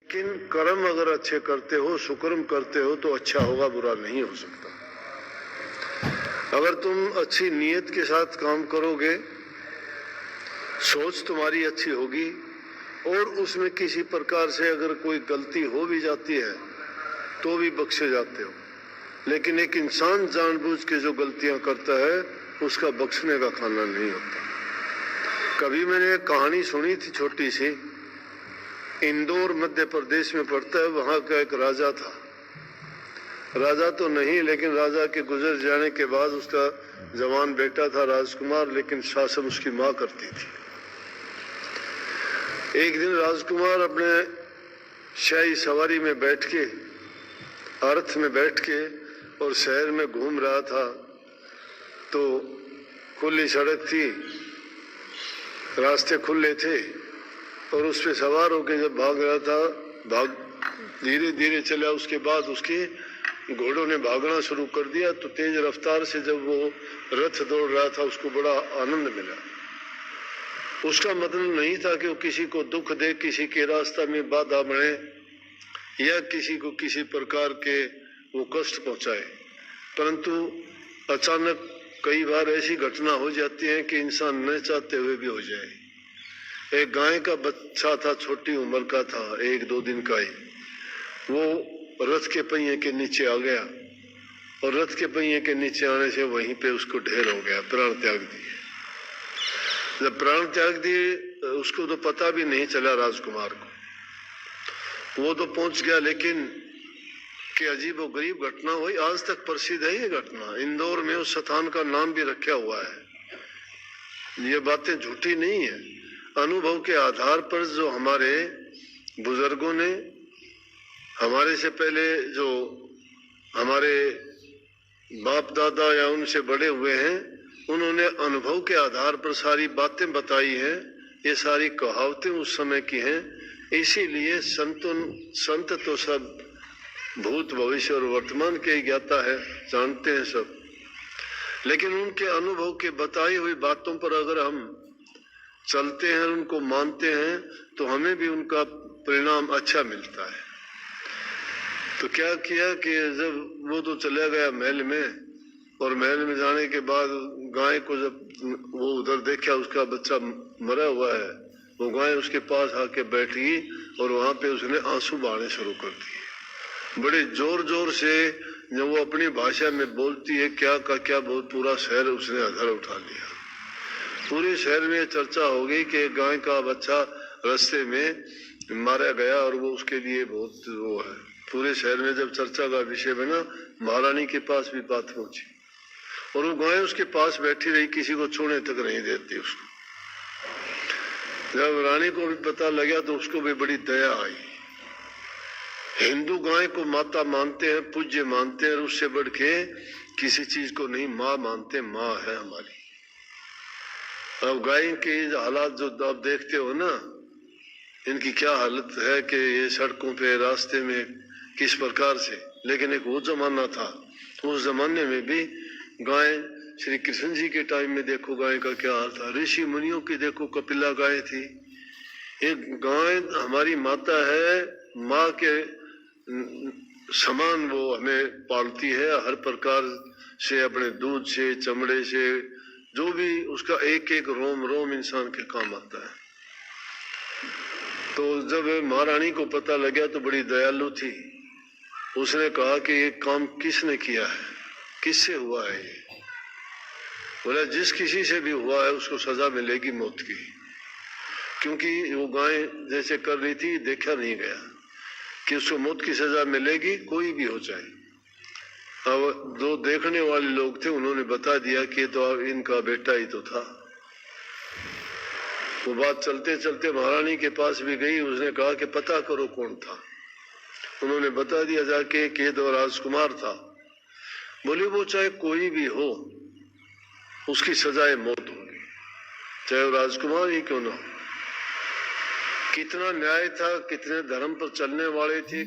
लेकिन कर्म अगर अच्छे करते हो, सुकर्म करते हो तो अच्छा होगा, बुरा नहीं हो सकता। अगर तुम अच्छी नीयत के साथ काम करोगे, सोच तुम्हारी अच्छी होगी और उसमें किसी प्रकार से अगर कोई गलती हो भी जाती है तो भी बख्शे जाते हो। लेकिन एक इंसान जानबूझ के जो गलतियां करता है उसका बख्शने का खाना नहीं होता। कभी मैंने एक कहानी सुनी थी छोटी सी, इंदौर मध्य प्रदेश में पड़ता है। वहां का एक राजा था, राजा तो नहीं लेकिन राजा के गुजर जाने के बाद उसका जवान बेटा था राजकुमार, लेकिन शासन उसकी माँ करती थी। एक दिन राजकुमार अपने शाही सवारी में बैठ के, अर्थ में बैठ के और शहर में घूम रहा था, तो खुली सड़क थी, रास्ते खुले थे और उस पे सवार होकर जब भाग रहा था, धीरे धीरे चला। उसके बाद उसके घोड़ों ने भागना शुरू कर दिया, तो तेज रफ्तार से जब वो रथ दौड़ रहा था उसको बड़ा आनंद मिला। उसका मतलब नहीं था कि वो किसी को दुख दे, किसी के रास्ता में बाधा बने या किसी को किसी प्रकार के वो कष्ट पहुंचाए, परंतु अचानक कई बार ऐसी घटना हो जाती है कि इंसान न चाहते हुए भी हो जाए। एक गाय का बच्चा था, छोटी उम्र का था, 1-2 दिन का ही, वो रथ के पहिए के नीचे आ गया और रथ के पहिए के नीचे आने से वहीं पे उसको ढेर हो गया, प्राण त्याग दिए। जब प्राण त्याग दिए उसको तो पता भी नहीं चला राजकुमार को, वो तो पहुंच गया, लेकिन कि अजीब और गरीब घटना हुई। आज तक प्रसिद्ध है ये घटना, इंदौर में उस स्थान का नाम भी रखा हुआ है। ये बातें झूठी नहीं है, अनुभव के आधार पर जो हमारे बुजुर्गों ने, हमारे से पहले जो हमारे बाप दादा या उनसे बड़े हुए हैं, उन्होंने अनुभव के आधार पर सारी बातें बताई हैं। ये सारी कहावतें उस समय की हैं, इसीलिए संत तो सब भूत भविष्य और वर्तमान के ही ज्ञाता है, जानते हैं सब। लेकिन उनके अनुभव के बताई हुई बातों पर अगर हम चलते हैं, उनको मानते हैं, तो हमें भी उनका परिणाम अच्छा मिलता है। तो क्या किया कि जब वो तो चला गया महल में, और महल में जाने के बाद गाय को जब वो उधर देखा उसका बच्चा मरा हुआ है, वो गाय उसके पास आके बैठ गई और वहां पे उसने आंसू बहाने शुरू कर दिए, बड़े जोर जोर से। जब वो अपनी भाषा में बोलती है क्या का क्या, बहुत पूरा शहर उसने अधर उठा लिया। पूरे शहर में चर्चा हो गई कि गाय का बच्चा रास्ते में मारा गया और वो उसके लिए बहुत वो है। पूरे शहर में जब चर्चा का विषय बना, महारानी के पास भी बात पहुंची और वो गाय उसके पास बैठी रही, किसी को छूने तक नहीं देती उसको। जब रानी को भी पता लगा तो उसको भी बड़ी दया आई। हिंदू गाय को माता मानते हैं, पूज्य मानते हैं, और उससे बढ़ के किसी चीज को नहीं माँ मानते, माँ है हमारी। अब गाय के हालात जो आप देखते हो ना, इनकी क्या हालत है कि ये सड़कों पे रास्ते में किस प्रकार से। लेकिन एक वो जमाना था, उस जमाने में भी गाय, श्री कृष्ण जी के टाइम में देखो गाय का क्या हाल था। ऋषि मुनियों की देखो कपिला गाय थी। एक गाय हमारी माता है, माँ के समान वो हमें पालती है, हर प्रकार से, अपने दूध से, चमड़े से, जो भी उसका एक एक रोम रोम इंसान के काम आता है। तो जब महारानी को पता लगा तो बड़ी दयालु थी, उसने कहा कि ये काम किसने किया है, किससे हुआ है ये? बोला जिस किसी से भी हुआ है उसको सजा मिलेगी मौत की, क्योंकि वो गाय जैसे कर रही थी देखा नहीं गया कि उसको मौत की सजा मिलेगी, कोई भी हो जाए। अब जो देखने वाले लोग थे उन्होंने बता दिया कि तो इनका बेटा ही तो था। वो बात चलते चलते महारानी के पास भी गई, उसने कहा कि पता करो कौन था। उन्होंने बता दिया जाके कि तो राजकुमार था। बोले वो चाहे कोई भी हो उसकी सजाए मौत होगी, चाहे वो राजकुमार ही क्यों ना हो। कितना न्याय था, कितने धर्म पर चलने वाले थे।